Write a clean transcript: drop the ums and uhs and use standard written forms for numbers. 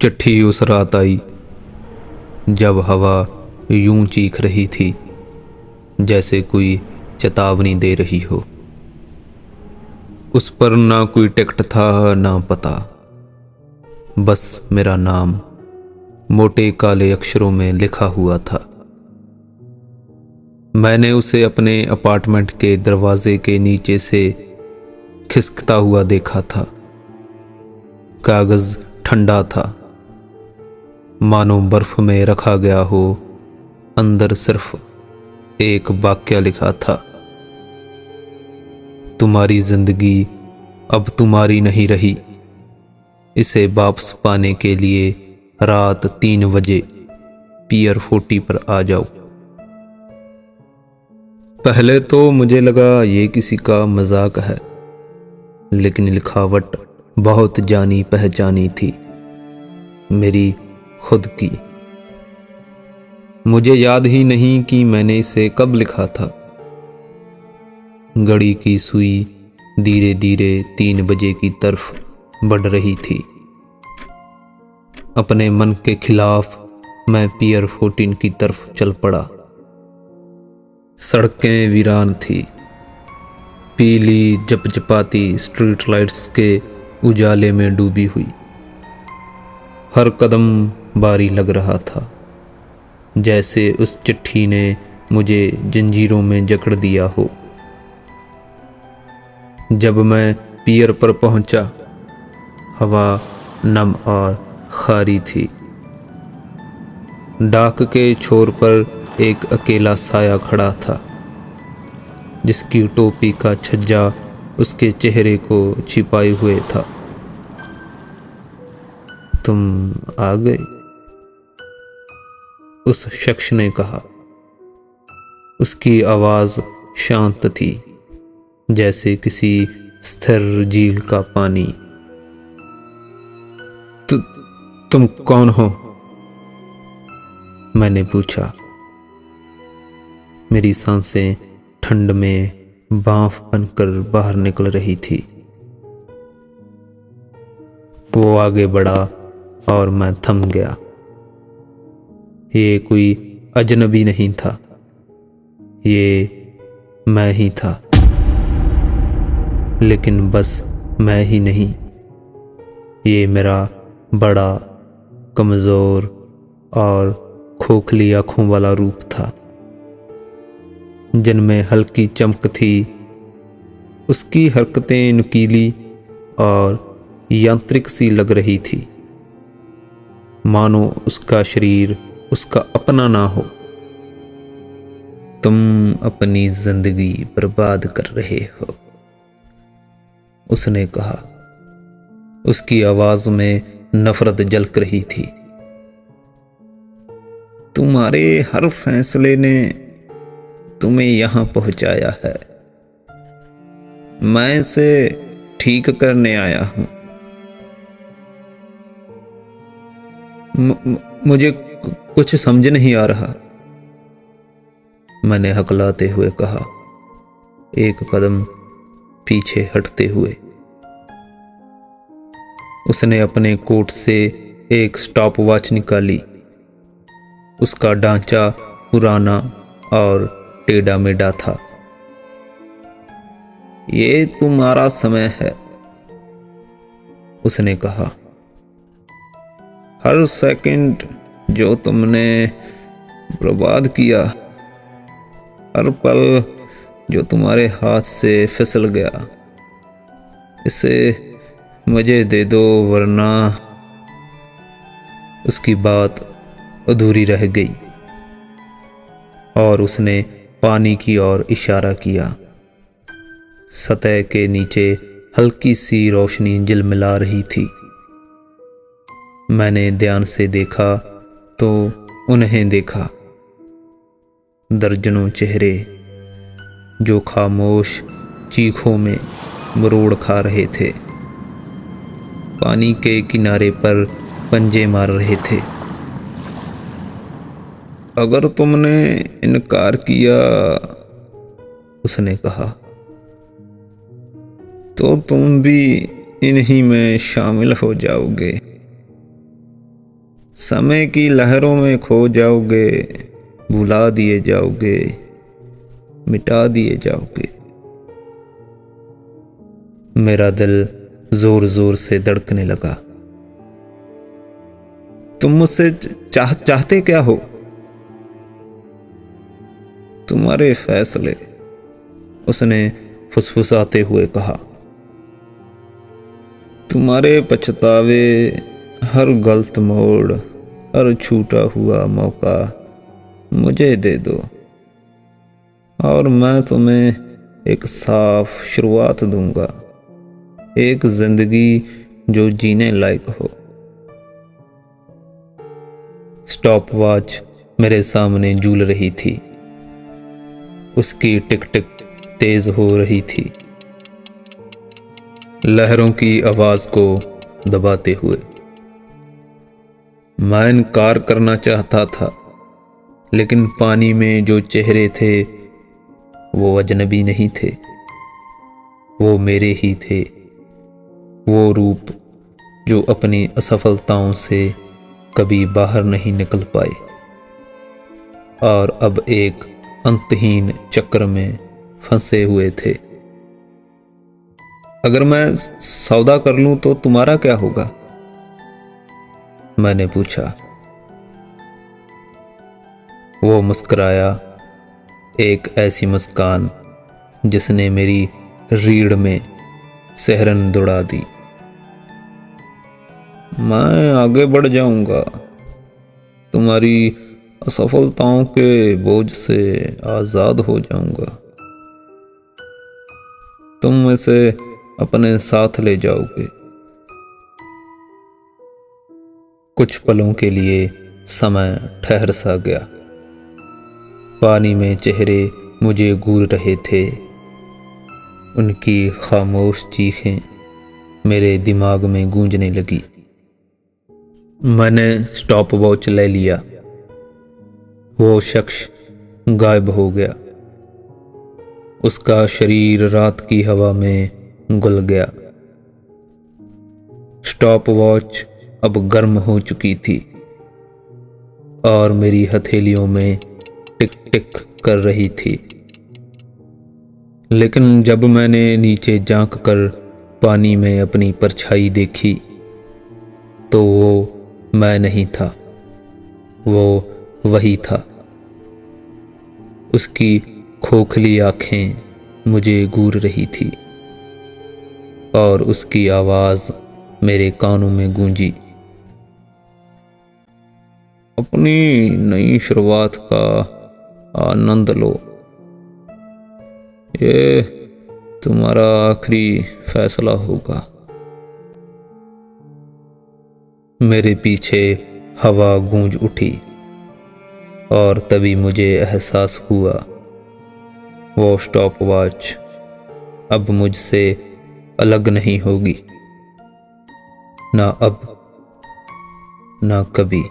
चिट्ठी उस रात आई जब हवा यूं चीख रही थी जैसे कोई चेतावनी दे रही हो। उस पर ना कोई टिकट था ना पता, बस मेरा नाम मोटे काले अक्षरों में लिखा हुआ था। मैंने उसे अपने अपार्टमेंट के दरवाजे के नीचे से खिसकता हुआ देखा था। कागज ठंडा था, मानो बर्फ में रखा गया हो। अंदर सिर्फ एक वाक्य लिखा था, तुम्हारी जिंदगी अब तुम्हारी नहीं रही। इसे वापस पाने के लिए रात 3 बजे पियर 40 पर आ जाओ। पहले तो मुझे लगा ये किसी का मजाक है, लेकिन लिखावट बहुत जानी पहचानी थी, मेरी खुद की। मुझे याद ही नहीं कि मैंने इसे कब लिखा था। घड़ी की सुई धीरे धीरे 3 बजे की तरफ बढ़ रही थी। अपने मन के खिलाफ मैं पियर 14 की तरफ चल पड़ा। सड़कें वीरान थी, पीली जपजपाती स्ट्रीट लाइट्स के उजाले में डूबी हुई। हर कदम भारी लग रहा था, जैसे उस चिट्ठी ने मुझे जंजीरों में जकड़ दिया हो। जब मैं पियर पर पहुंचा, हवा नम और खारी थी। डाक के छोर पर एक अकेला साया खड़ा था, जिसकी टोपी का छज्जा उसके चेहरे को छिपाए हुए था। तुम आ गए, उस शख्स ने कहा। उसकी आवाज शांत थी, जैसे किसी स्थिर झील का पानी। तुम कौन हो? मैंने पूछा। मेरी सांसें ठंड में भाप बनकर बाहर निकल रही थी। वो आगे बढ़ा और मैं थम गया। ये कोई अजनबी नहीं था, ये मैं ही था। लेकिन बस मैं ही नहीं, ये मेरा बड़ा, कमजोर और खोखली आंखों वाला रूप था, जिनमें हल्की चमक थी। उसकी हरकतें नुकीली और यांत्रिक सी लग रही थी, मानो उसका शरीर उसका अपना ना हो। तुम अपनी जिंदगी बर्बाद कर रहे हो, उसने कहा। उसकी आवाज में नफरत झलक रही थी। तुम्हारे हर फैसले ने तुम्हें यहां पहुंचाया है। मैं इसे ठीक करने आया हूं। मुझे कुछ समझ नहीं आ रहा, मैंने हकलाते हुए कहा, एक कदम पीछे हटते हुए। उसने अपने कोट से एक स्टॉप वॉच निकाली। उसका ढांचा पुराना और टेढ़ा मेढ़ा था। ये तुम्हारा समय है, उसने कहा। हर सेकंड जो तुमने बर्बाद किया, हर पल जो तुम्हारे हाथ से फिसल गया, इसे मुझे दे दो, वरना। उसकी बात अधूरी रह गई और उसने पानी की ओर इशारा किया। सतह के नीचे हल्की सी रोशनी झिलमिला रही थी। मैंने ध्यान से देखा तो उन्हें देखा, दर्जनों चेहरे जो खामोश चीखों में मरोड़ खा रहे थे, पानी के किनारे पर पंजे मार रहे थे। अगर तुमने इनकार किया, उसने कहा, तो तुम भी इन्हीं में शामिल हो जाओगे, समय की लहरों में खो जाओगे, भुला दिए जाओगे, मिटा दिए जाओगे। मेरा दिल जोर जोर से धड़कने लगा। तुम मुझसे चाहते क्या हो? तुम्हारे फैसले, उसने फुसफुसाते हुए कहा। तुम्हारे पछतावे, हर गलत मोड़, हर छूटा हुआ मौका मुझे दे दो और मैं तुम्हें एक साफ शुरुआत दूंगा, एक जिंदगी जो जीने लायक हो। स्टॉप वॉच मेरे सामने झूल रही थी। उसकी टिक टिक तेज हो रही थी, लहरों की आवाज को दबाते हुए। मैं इनकार करना चाहता था, लेकिन पानी में जो चेहरे थे वो अजनबी नहीं थे, वो मेरे ही थे। वो रूप जो अपनी असफलताओं से कभी बाहर नहीं निकल पाए और अब एक अंतहीन चक्र में फंसे हुए थे। अगर मैं सौदा कर लूं तो तुम्हारा क्या होगा? मैंने पूछा। वो मुस्कुराया, एक ऐसी मुस्कान जिसने मेरी रीढ़ में सिहरन दौड़ा दी। मैं आगे बढ़ जाऊंगा, तुम्हारी असफलताओं के बोझ से आजाद हो जाऊंगा, तुम इसे अपने साथ ले जाओगे। कुछ पलों के लिए समय ठहर सा गया। पानी में चेहरे मुझे घूर रहे थे, उनकी खामोश चीखें मेरे दिमाग में गूंजने लगी। मैंने स्टॉप वॉच ले लिया। वो शख्स गायब हो गया। उसका शरीर रात की हवा में घुल गया। स्टॉप वॉच अब गर्म हो चुकी थी और मेरी हथेलियों में टिक टिक कर रही थी। लेकिन जब मैंने नीचे झांक कर पानी में अपनी परछाई देखी तो वो मैं नहीं था, वो वही था। उसकी खोखली आंखें मुझे घूर रही थी और उसकी आवाज मेरे कानों में गूंजी। अपनी नई शुरुआत का आनंद लो, ये तुम्हारा आखिरी फैसला होगा। मेरे पीछे हवा गूंज उठी और तभी मुझे एहसास हुआ वो स्टॉप वॉच अब मुझसे अलग नहीं होगी, ना अब ना कभी।